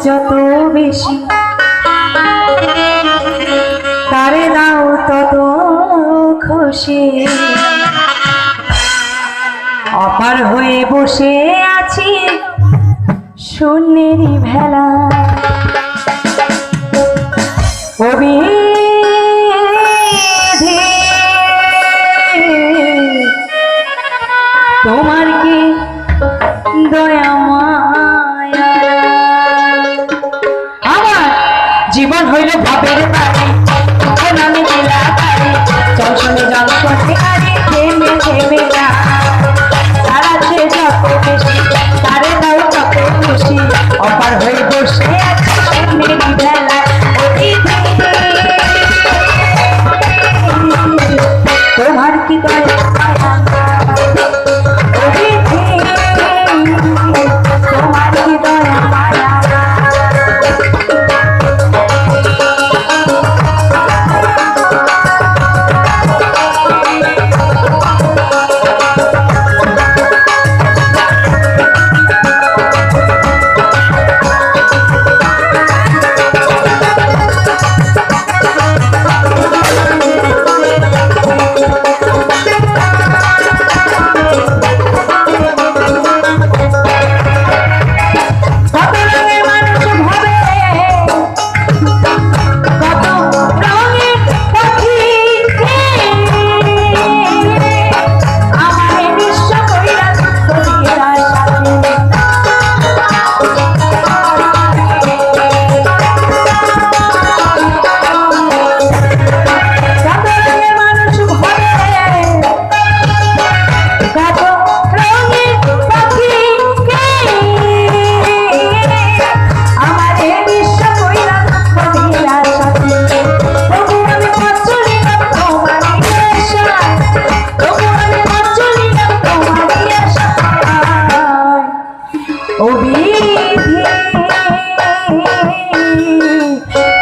যত বেশি তারে দাও তত খুশি। অপার হয়ে বসে আছি শূন্যেরই ভেলা, তোমার কি দয়া মায়া? আমার জীবন হইল ভাবের বাড়ি, তখন আমি দিলা বাড়ি চলচলে জল করতে পারি থেমে থেমে না। তারাতে যত বেশি তারে দাও তত খুশি। অপার হয়ে বসে আছে শূন্যেরই ভেলা, তোমার কি দয়া মায়া? তোমার কি দয়া মায়া?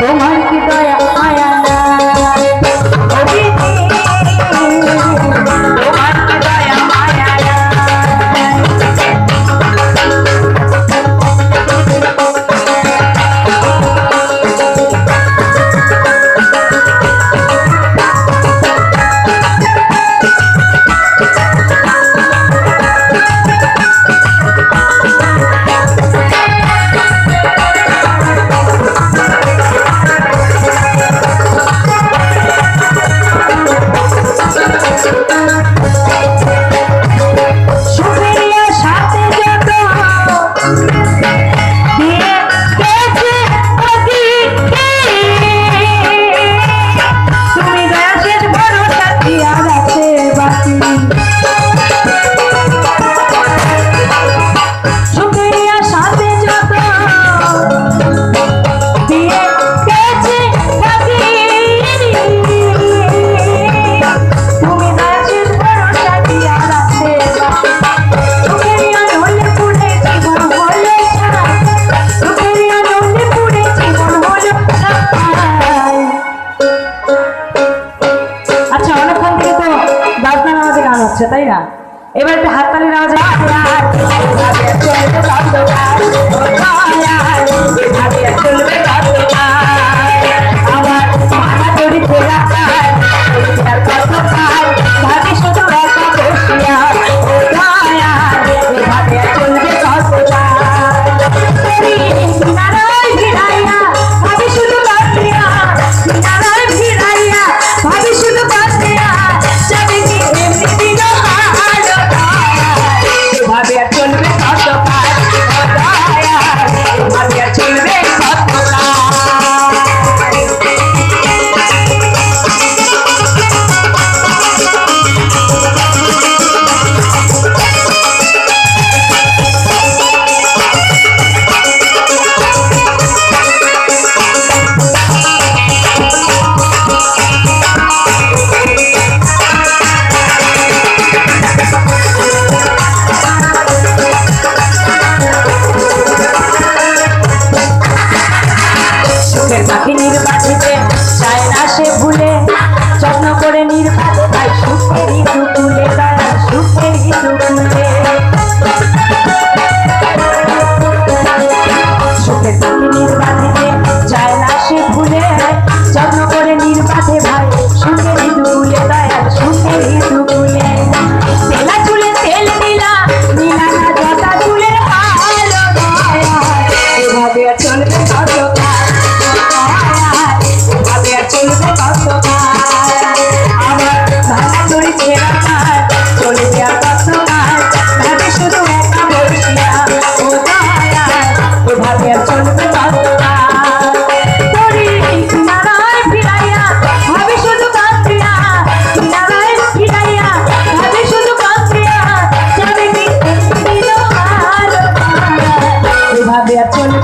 তোমার কি দয়া মায়া? তোমার কি দয়া মায়া? তাই না? এবার একটা হাততালির আওয়াজ চলবে আমার মাথা তৈরি খোলা ভাবি শুধু একা বসিয়া এভাবে চলবে ভাবি শুধু বাসিয়া ভিড়াইয়া ভাবি শুধু বাসিয়া যাবে কি এমনি ভাবে আর চলবে কত কাজ ভাবে আর চলবে কত পাখি নির্বাচিতে চায় না সে ভুলে যত্ন করে নির্বাচে তাই সুখের ঋতু তুলে তারা সুখের ঋতু তুলে সুখের পাখি আর চলবে